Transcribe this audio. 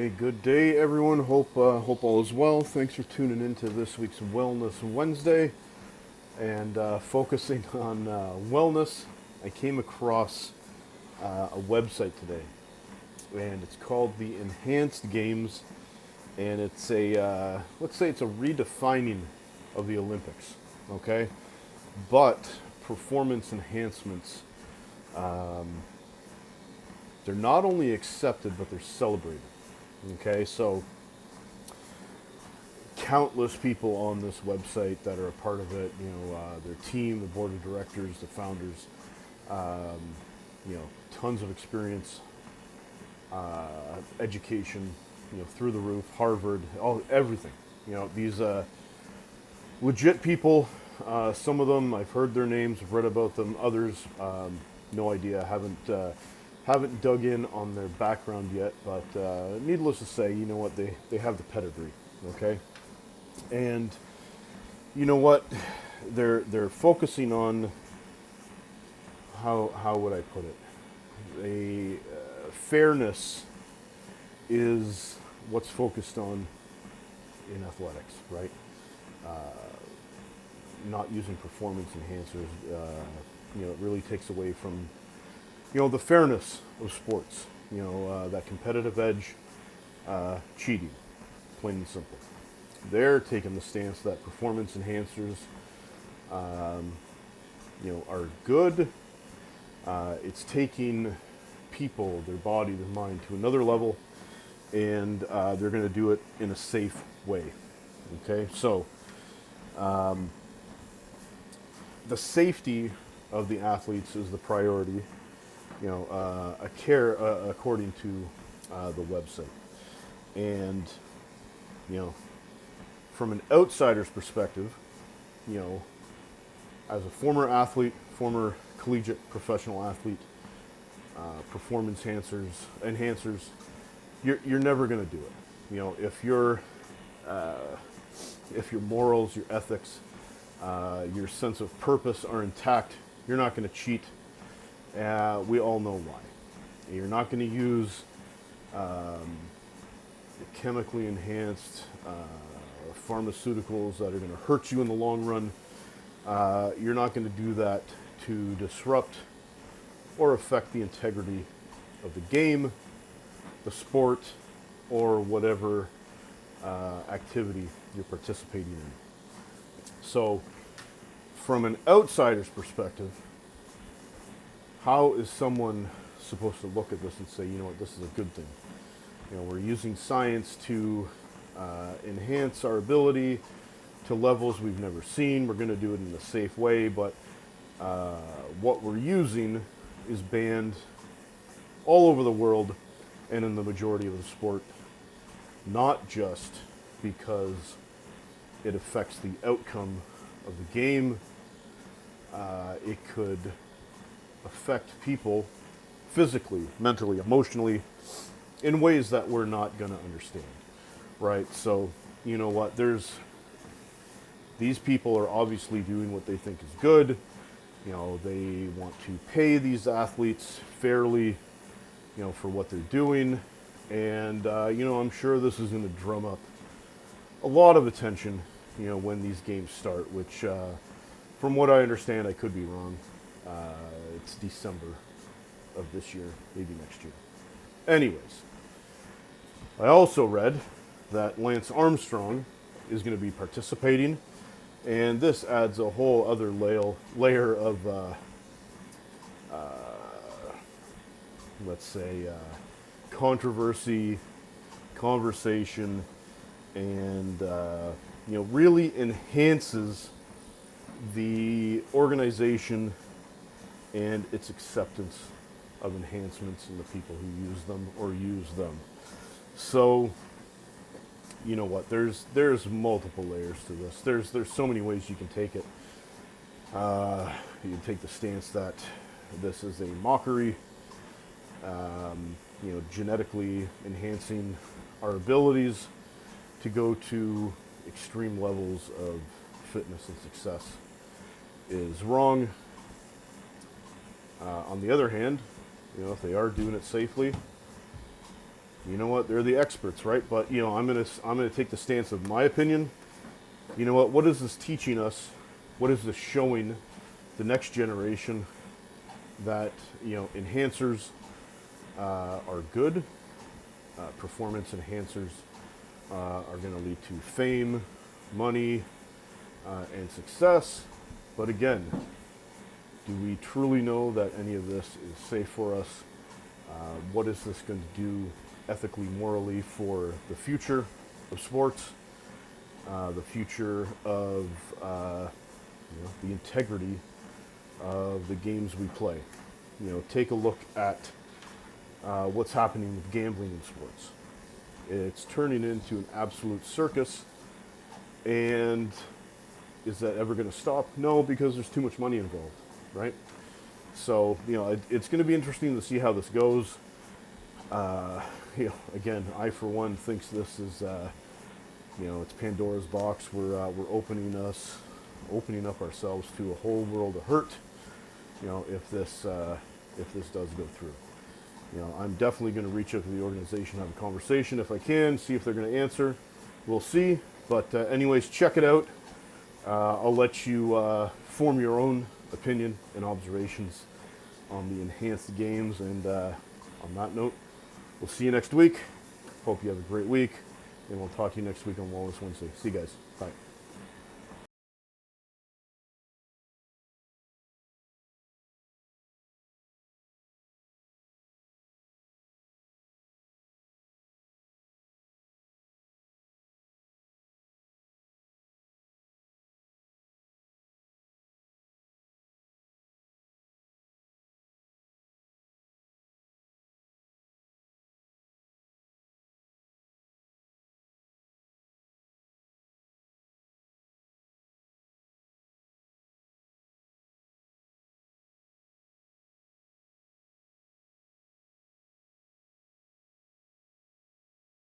Hey, good day, everyone. Hope all is well. Thanks for tuning into this week's Wellness Wednesday and focusing on wellness. I came across a website today, and it's called the Enhanced Games, and it's a let's say it's a redefining of the Olympics. Okay, but performance enhancements. They're not only accepted, but they're celebrated. Okay, so countless people on this website that are a part of it, their team, the board of directors, the founders, um, tons of experience, education, through the roof, Harvard, everything. These legit people, some of them I've heard their names, I've read about them, others, no idea, haven't dug in on their background yet, but needless to say, you know what, they have the pedigree, okay? And you know what, they're focusing on, how would I put it? Fairness is what's focused on in athletics, right? Not using performance enhancers, it really takes away from the fairness of sports, that competitive edge, cheating, plain and simple. They're taking the stance that performance enhancers, are good. It's taking people, their body, their mind to another level, and they're going to do it in a safe way. Okay, so the safety of the athletes is the priority. According to the website. And, from an outsider's perspective, as a former athlete, former collegiate professional athlete, performance enhancers, you're never going to do it. If your morals, your ethics, your sense of purpose are intact, you're not going to cheat. We all know why. You're not going to use chemically enhanced pharmaceuticals that are going to hurt you in the long run. You're not going to do that to disrupt or affect the integrity of the game, the sport, or whatever activity you're participating in. So, from an outsider's perspective, how is someone supposed to look at this and say, this is a good thing? We're using science to enhance our ability to levels we've never seen. We're going to do it in a safe way, but what we're using is banned all over the world and in the majority of the sport, not just because it affects the outcome of the game. It could affect people physically, mentally, emotionally, in ways that we're not going to understand, right? So, you know what, these people are obviously doing what they think is good. They want to pay these athletes fairly, for what they're doing. And, I'm sure this is going to drum up a lot of attention, when these games start, which, from what I understand, I could be wrong. It's December of this year, maybe next year. Anyways, I also read that Lance Armstrong is going to be participating, and this adds a whole other layer of, let's say, controversy, conversation, and really enhances the organization and its acceptance of enhancements and the people who use them or use them. So, you know what? There's multiple layers to this. There's so many ways you can take it. You can take the stance that this is a mockery, genetically enhancing our abilities to go to extreme levels of fitness and success is wrong. On the other hand, if they are doing it safely, You know what? They're the experts, right? But you know, I'm gonna take the stance of my opinion. You know what? What is this teaching us? What is this showing the next generation? That, you know, enhancers are good. Performance enhancers are going to lead to fame, money, and success. But again, do we truly know that any of this is safe for us? What is this going to do ethically, morally for the future of sports, the future of you know, the integrity of the games we play? You know, take a look at what's happening with gambling in sports. It's turning into an absolute circus, and is that ever going to stop? No, because there's too much money involved, right? So, you know, it's going to be interesting to see how this goes. You know, again, I for one thinks this is, you know, it's Pandora's box. We're opening up ourselves to a whole world of hurt. You know, if this does go through. You know, I'm definitely going to reach out to the organization, have a conversation if I can, see if they're going to answer. We'll see. But anyways, check it out. I'll let you form your own opinion and observations on the enhanced games. And on that note, we'll see you next week. Hope you have a great week. And we'll talk to you next week on Wellness Wednesday. See you guys. Bye.